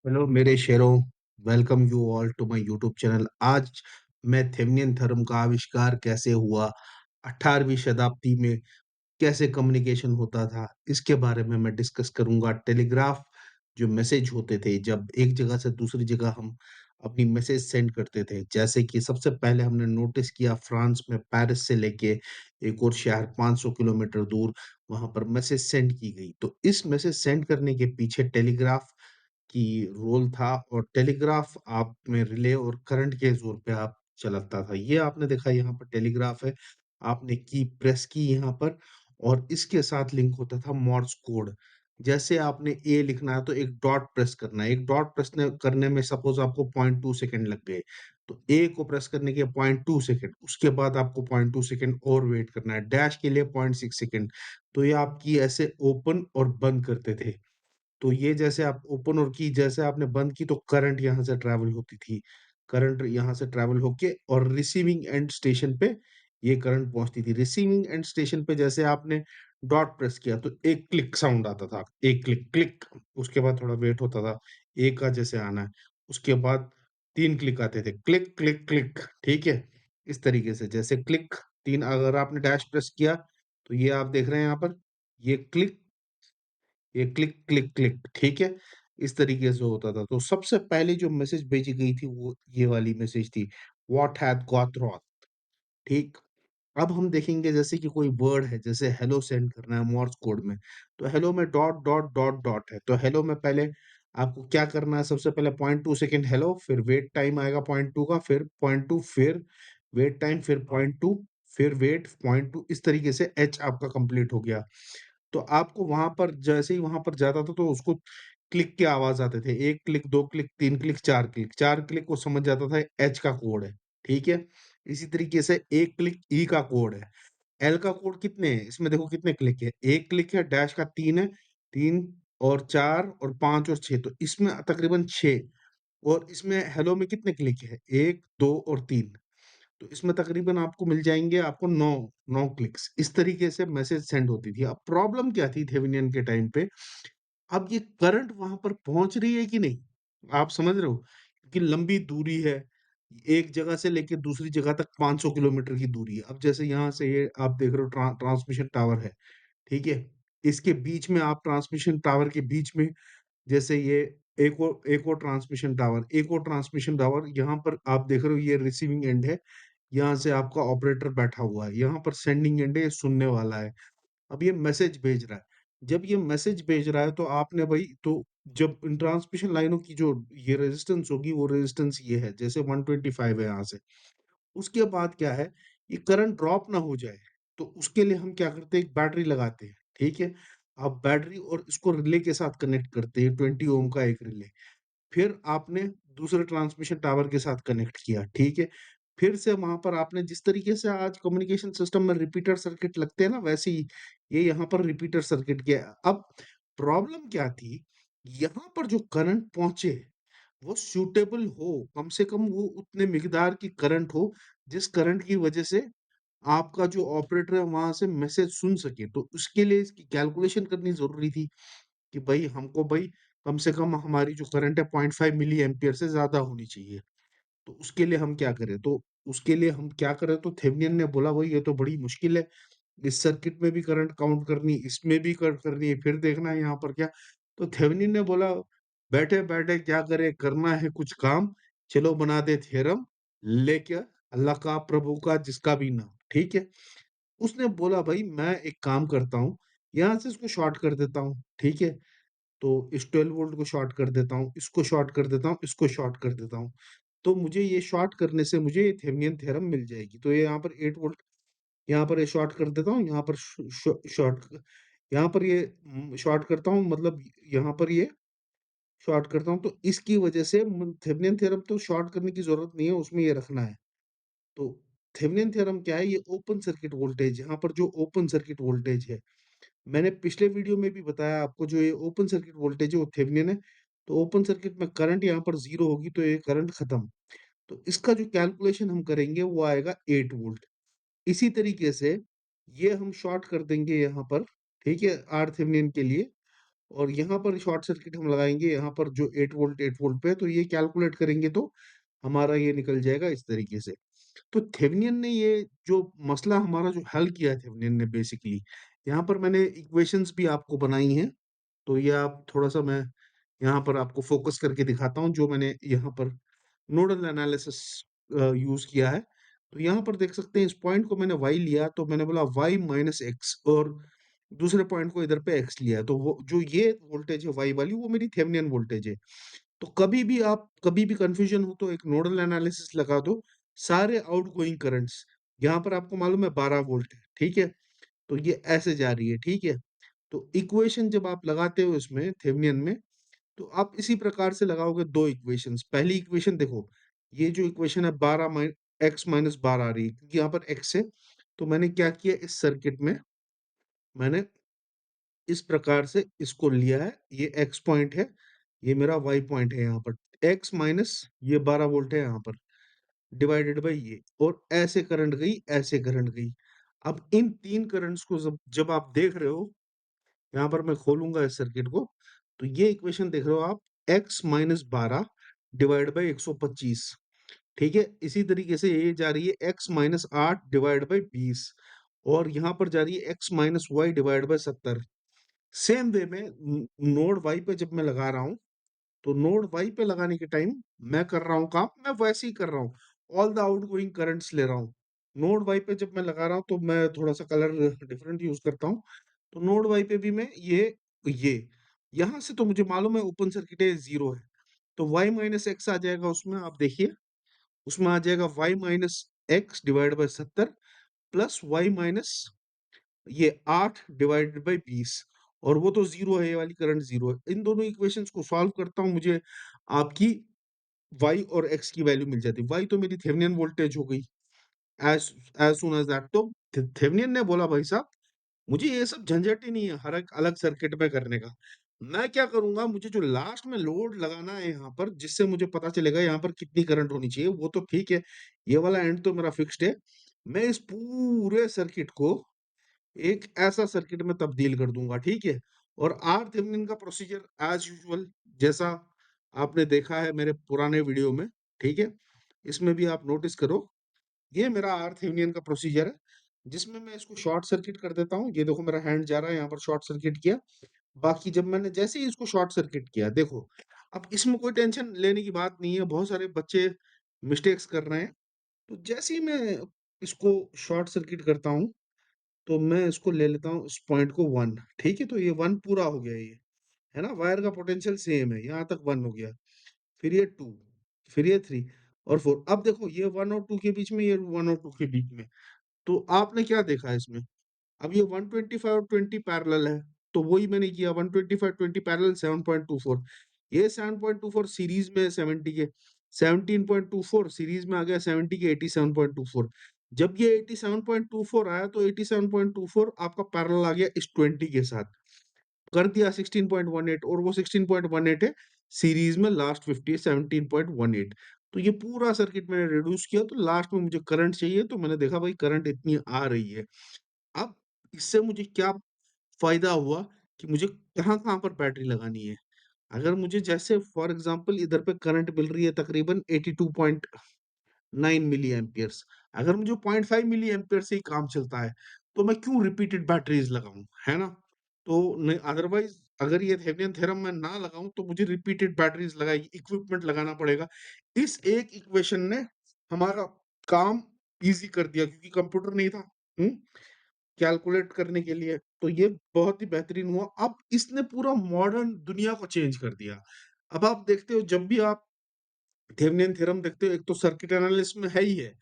Hello मेरे शेरों। Welcome you all to my YouTube channel. आज मैं थेवेनियन थ्योरम का आविष्कार कैसे हुआ, 18वीं शताब्दी में कैसे कम्युनिकेशन होता था, इसके बारे में मैं डिस्कस करूंगा। टेलीग्राफ जो मैसेज होते थे, जब एक जगह से दूसरी जगह हम अपनी मैसेज सेंड करते थे, जैसे कि सबसे पहले हमने नोटिस किया फ्रांस में पेरिस से लेके एक और शहर 500 किलोमीटर दूर, वहां पर मैसेज सेंड की गई। तो इस मैसेज सेंड करने के पीछे टेलीग्राफ की रोल था, और टेलीग्राफ आप में रिले और करंट के जोर पे आप चलता था। ये आपने देखा, यहाँ पर टेलीग्राफ है, आपने की प्रेस की यहाँ पर, और इसके साथ लिंक होता था मॉर्स कोड। जैसे आपने ए लिखना है तो एक डॉट प्रेस करना है, एक डॉट प्रेस करने में सपोज आपको 0.2 सेकंड लग गए, तो ए को प्रेस करने के 0.2 सेकंड, उसके बाद आपको 0.2 सेकंड और वेट करना है, डैश के लिए 0.6 सेकंड। तो ये आपकी ऐसे ओपन और बंद करते थे। तो ये जैसे आप ओपन और की जैसे आपने बंद की, तो करंट यहाँ से ट्रैवल होती थी, करंट यहाँ से ट्रैवल होके और रिसीविंग एंड स्टेशन पे ये करंट पहुंचती थी। रिसीविंग एंड स्टेशन पे जैसे आपने डॉट प्रेस किया तो एक क्लिक साउंड आता था, एक क्लिक क्लिक, उसके बाद थोड़ा वेट होता था, एक का जैसे आना है, उसके बाद तीन क्लिक आते थे, क्लिक क्लिक क्लिक। ठीक है, इस तरीके से जैसे क्लिक तीन, अगर आपने डैश प्रेस किया तो ये आप देख रहे हैं यहाँ पर, ये क्लिक, ये क्लिक क्लिक क्लिक। ठीक है, इस तरीके से होता था। तो सबसे पहले जो मैसेज भेजी गई थी वो ये वाली मैसेज थी, व्हाट हैथ गॉट रॉन्ग। ठीक, अब हम देखेंगे जैसे कि कोई वर्ड है, जैसे हेलो सेंड करना है मॉर्स कोड में, तो हेलो में डॉट डॉट डॉट डॉट है, तो हेलो में पहले आपको क्या करना है, सबसे पहले 0.2 सेकंड हेलो, फिर वेट टाइम आएगा 0.2 का, फिर 0.2, फिर वेट टाइम, फिर 0.2, फिर वेट 0.2, इस तरीके से एच आपका कंप्लीट हो गया। तो आपको वहां पर जैसे ही वहां पर जाता था तो उसको क्लिक के आवाज आते थे, एक क्लिक, दो क्लिक, तीन क्लिक, चार क्लिक, चार क्लिक को समझ जाता था एच का कोड है। ठीक है, इसी तरीके से एक क्लिक ई का कोड है। एल का कोड कितने हैं इसमें, देखो कितने क्लिक है, एक क्लिक है, डैश का तीन है, तीन और चार और पांच और छह, तो इसमें तकरीबन छह। और इसमें हेलो में कितने क्लिक है, एक, दो और तीन, तो इसमें तकरीबन आपको मिल जाएंगे आपको नौ, नौ क्लिक्स। इस तरीके से मैसेज सेंड होती थी। अब प्रॉब्लम क्या थी थेवेनियन के टाइम पे, अब ये करंट वहां पर पहुंच रही है कि नहीं, आप समझ रहे हो, क्योंकि लंबी दूरी है, एक जगह से लेके दूसरी जगह तक 500 किलोमीटर की दूरी है। अब जैसे यहाँ से ये आप देख रहे हो ट्रांसमिशन टावर है, ठीक है, इसके बीच में आप ट्रांसमिशन टावर के बीच में, जैसे ये एक और ट्रांसमिशन टावर, एक और ट्रांसमिशन टावर, यहाँ पर आप देख रहे हो ये रिसीविंग एंड है, यहाँ से आपका ऑपरेटर बैठा हुआ है, यहाँ पर सेंडिंग एंड है, ये सुनने वाला है। अब ये मैसेज भेज रहा है, जब ये मैसेज भेज रहा है तो आपने भाई, तो जब इन ट्रांसमिशन लाइनों की जो ये रेजिस्टेंस होगी, वो रेजिस्टेंस ये है, जैसे 125 है यहाँ से, उसके बाद क्या है, ये करंट ड्रॉप ना हो जाए, तो उसके लिए हम क्या करते हैं, एक बैटरी लगाते हैं। ठीक है, अब बैटरी और इसको रिले के साथ कनेक्ट करते हैं, 20 ओम का एक रिले, फिर आपने दूसरे ट्रांसमिशन टावर के साथ कनेक्ट किया। ठीक है, फिर से वहां पर आपने जिस तरीके से आज कम्युनिकेशन सिस्टम में रिपीटर सर्किट लगते हैं ना, वैसे ही ये यहाँ पर रिपीटर सर्किट किया। अब प्रॉब्लम क्या थी, यहाँ पर जो करंट पहुंचे वो सूटेबल हो, कम से कम वो उतने मिकदार की करंट हो, जिस करंट की वजह से आपका जो ऑपरेटर है वहां से मैसेज सुन सके। तो उसके लिए इसकी कैलकुलेशन करनी जरूरी थी कि भाई हमको भाई कम से कम हमारी जो करंट है 0.5 मिली एम्पियर से ज्यादा होनी चाहिए। तो उसके लिए हम क्या करें, तो उसके लिए हम क्या करें, तो थेवेनियन ने बोला भाई ये तो बड़ी मुश्किल है, इस सर्किट में भी करंट काउंट करनी, इसमें भी करनी है, फिर देखना है यहाँ पर क्या। तो थेवेनियन ने बोला बैठे बैठे क्या करे, करना है कुछ काम, चलो बना दे थ्योरम, लेके अल्लाह का प्रभु का जिसका भी नाम। ठीक है, उसने बोला भाई मैं एक काम करता हूँ, यहाँ से इसको शॉर्ट कर देता हूँ। ठीक है, तो इस 12 वोल्ट को शॉर्ट कर देता हूँ, इसको शॉर्ट कर देता हूँ, इसको शॉर्ट कर देता हूँ, तो मुझे ये शॉर्ट करने से मुझे ये थेवेनियन थ्योरम मिल जाएगी। तो ये यहाँ पर 8 वोल्ट, यहाँ पर ये शॉर्ट कर देता हूँ, यहाँ पर शॉर्ट, यहाँ पर ये शॉर्ट करता हूँ, मतलब यहाँ पर ये शॉर्ट करता हूँ, तो इसकी वजह से थेवेनियन थ्योरम तो शॉर्ट करने की जरूरत नहीं है, उसमें ये रखना है। तो थेवेनियन थ्योरम क्या है, ये ओपन सर्किट वोल्टेज, यहाँ पर जो ओपन सर्किट वोल्टेज है, मैंने पिछले वीडियो में भी बताया आपको, जो ये ओपन सर्किट वोल्टेज है वो थेवेनिन है। तो ओपन सर्किट में करंट यहाँ पर जीरो होगी, तो ये करंट खत्म। तो इसका जो कैलकुलेशन हम करेंगे वो आएगा 8 वोल्ट। इसी तरीके से ये हम शॉर्ट कर देंगे यहाँ पर, ठीक है, आर थेवेनिन के लिए, और यहाँ पर शॉर्ट सर्किट हम लगाएँगे यहाँ पर जो 8 वोल्ट पे है, तो ये कैलकुलेट करेंगे तो हमारा ये निकल जाएगा इस तरीके से। तो थेवेनिन ने ये जो मसला हमारा जो हल किया है थेवेनिन ने बेसिकली, यहाँ पर मैंने इक्वेशंस भी आपको बनाई हैं, तो ये आप थोड़ा-सा मैं यहाँ पर आपको फ़ोकस करके दिखाता हूँ, जो मैंने यहाँ पर नोडल एनालिसिस यूज़ किया है। तो यहाँ पर देख सकते हैं इस पॉइंट को मैंने y लिया, तो मैंने बोला y माइनस x और दूसरे पॉइंट को इधर पे x लिया, तो वो जो ये वोल्टेज है y वाली, वो मेरी थेवेनिन वोल्टेज है। तो कभी भी कंफ्यूजन हो तो एक नोडल एनालिसिस लगा दो, सारे आउटगोइंग करंट्स, यहाँ पर आपको मालूम है 12 वोल्ट है, ठीक है? तो ये ऐसे जा रही है, ठीक है? तो इक्वेशन जब आप लगाते हो इसमें थेवेनिन में, तो आप इसी प्रकार से लगाओगे 2 इक्वेशंस। पहली इक्वेशन देखो, ये जो इक्वेशन है 12 x माइनस 12 आ रही है, क्योंकि यहाँ पर x है, तो मैंने क्या किया इस सर्किट में, मैंने इस प्रकार से इसको लिया है, ये x पॉइंट है, ये मेरा y पॉइंट है यहाँ पर। x माइनस ये 12 वोल्ट है यहाँ पर, डिवाइडेड बाय ये, और ऐसे करंट गई, ऐसे करंट गई। अब इन 3 करंट्स को जब जब आप देख रहे हो, यहाँ पर मैं खोलूंगा इस सर्किट को, तो ये इक्वेशन देख रहे हो आप, x माइनस 12 डिवाइड बाई 125, ठीक है? इसी तरीके से ये जा रही है x माइनस 8 डिवाइड बाई 20, और यहाँ पर जा रही है x minus Y divide by 70। Same way में नोड y पे जब मैं लगा रहा हूँ, तो नोड y पे लगाने के टाइम मैं कर रहा हूँ काम, मैं वैसे ही कर रहा हूँ, ऑल द आउटगोइंग करंट्स ले रहा हूँ। नोड y पे जब मैं लगा रहा हूँ, तो मैं थोड़ा सा कलर डिफरेंट यूज करता हूँ। तो नोड y पे भी मैं ये यहाँ से तो मुझे मालूम है ओपन सर्किट है, जीरो है, तो y माइनस एक्स आ जाएगा उसमें, आप देखिए उसमें आ जाएगा y minus X divide by 70 plus Y minus ये 8 डिवाइडेड बाई 20, और वो तो जीरो है, ये वाली करंट जीरो है। इन दोनों इक्वेशंस को सॉल्व करता हूँ, मुझे आपकी y और x की वैल्यू मिल जाती है। y तो मेरी थेवेनिन वोल्टेज हो गई, as as soon as that. तो थेवेनिन ने बोला भाई साहब, मुझे ये सब झंझट ही नहीं है हर एक अलग सर्किट में करने का। मैं क्या करूंगा, मुझे जो लास्ट में लोड लगाना है यहाँ पर, जिससे मुझे पता चलेगा यहाँ पर कितनी करंट होनी चाहिए, वो तो ठीक है, ये वाला एंड तो मेरा फिक्स्ड है। मैं इस पूरे सर्किट को एक ऐसा सर्किट में तब्दील कर दूंगा, ठीक है? और आर थेवेनिन का प्रोसीजर एज यूजुअल, जैसा आपने देखा है मेरे पुराने वीडियो में, ठीक है? इसमें भी आप नोटिस करो, ये मेरा आर थेवेनिन का प्रोसीजर है, जिसमें मैं इसको शॉर्ट सर्किट कर देता हूँ। ये देखो मेरा हैंड जा रहा है, यहाँ पर शॉर्ट सर्किट किया। बाकी जब मैंने जैसे ही इसको शॉर्ट सर्किट किया, देखो अब इसमें कोई टेंशन लेने की बात नहीं है, बहुत सारे बच्चे मिस्टेक्स कर रहे हैं। तो जैसे ही मैं इसको शॉर्ट सर्किट करता हूँ, तो मैं इसको ले लेता हूँ इस पॉइंट को 1, ठीक है? तो ये 1 पूरा हो गया ये, है ना? वायर का पोटेंशियल सेम है, यहाँ तक 1 हो गया। फिर ये 2, फिर ये 3 और 4। अब देखो ये 1 और 2 के बीच में, ये 1 और 2 के बीच में, तो आपने क्या देखा इसमें? अब ये 125 और 20 पैरेलल है, तो वही मैंने किया, 125 20 पैरेलल 7.24। ये 7.24 सीरीज में है 70 के, 17.24 सीरीज में आ गया 70 के 87.24। जब ये 87.24 आया, तो 87.24 आपका पैरेलल आ गया इस 20 के साथ, कर दिया 16.18, और वो 16.18 है सीरीज में, लास्ट 50 17.18। तो ये पूरा सर्किट मैंने रिड्यूस किया, तो लास्ट में मुझे करंट चाहिए, तो मैंने देखा भाई करंट इतनी आ रही है। अब इससे मुझे क्या फ़ायदा हुआ कि मुझे कहाँ-कहाँ पर बैटरी लगानी है। अगर मुझे जैसे फॉर एग्ज़ाम्पल इधर पे करंट मिल रही है तकरीबन 82.9 मिली एम्पियर्स, अगर मुझे 0.5 मिली एम्पियर से ही काम चलता है, तो मैं क्यों रिपीटेड बैटरीज़ लगाऊँ, है ना? तो नहीं, अदरवाइज़ अगर ये थेवेनिन थ्योरम मैं ना लगाऊँ, तो मुझे रिपीटेड बैटरीज़ लगाई इक्विपमेंट लगाना पड़ेगा। इस एक इक्वेशन ने हमारा काम ईज़ी कर दिया, क्योंकि कंप्यूटर नहीं था। हुँ? कैलकुलेट करने के लिए, तो ये बहुत ही बेहतरीन हुआ। अब इसने पूरा मॉडर्न दुनिया को चेंज कर दिया। अब आप देखते हो, जब भी आप थेवेनिन थ्योरम देखते हो, एक तो सर्किट एनालिसिस में है ही है।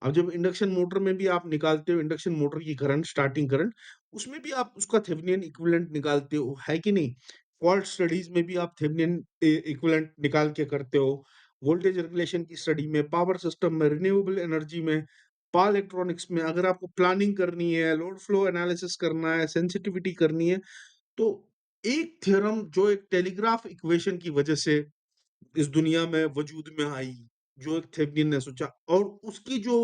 अब जब इंडक्शन मोटर में भी आप निकालते हो इंडक्शन मोटर की करंट, स्टार्टिंग करंट, उसमें भी आप उसका थेवेनिन इक्विवेलेंट निकालते हो, है कि नहीं? फॉल्ट स्टडीज में भी आप थेवेनिन इक्विवेलेंट निकाल के करते हो। वोल्टेज रेगुलेशन की स्टडी में, पावर सिस्टम में, रिन्यूएबल एनर्जी में, पावर इलेक्ट्रॉनिक्स में, अगर आपको प्लानिंग करनी है, लोड फ्लो एनालिसिस करना है, सेंसिटिविटी करनी है, तो एक थ्योरम जो एक टेलीग्राफ इक्वेशन की वजह से इस दुनिया में वजूद में आई, जो एक थेवेनिन ने सोचा, और उसकी जो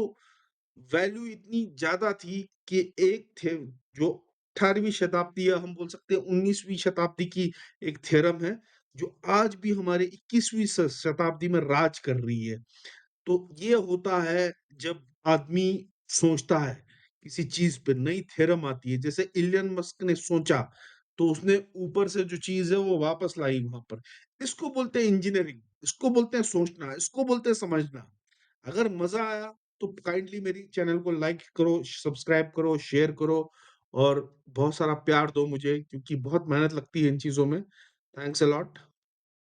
वैल्यू इतनी ज्यादा थी कि एक थे जो 18वीं शताब्दी या हम बोल सकते हैं 19वीं शताब्दी की एक थ्योरम है, जो आज भी हमारे 21वीं शताब्दी में राज कर रही है। तो ये होता है जब आदमी सोचता है किसी चीज पे, नई थ्योरम आती है, जैसे इलियन मस्क ने सोचा तो उसने ऊपर से जो चीज है वो वापस लाई वहां पर। इसको बोलते हैं इंजीनियरिंग, इसको बोलते हैं सोचना, इसको बोलते हैं समझना। अगर मजा आया तो काइंडली मेरी चैनल को लाइक करो, सब्सक्राइब करो, शेयर करो और बहुत सारा प्यार दो मुझे, क्योंकि बहुत मेहनत लगती है इन चीजों में। Thanks a lot.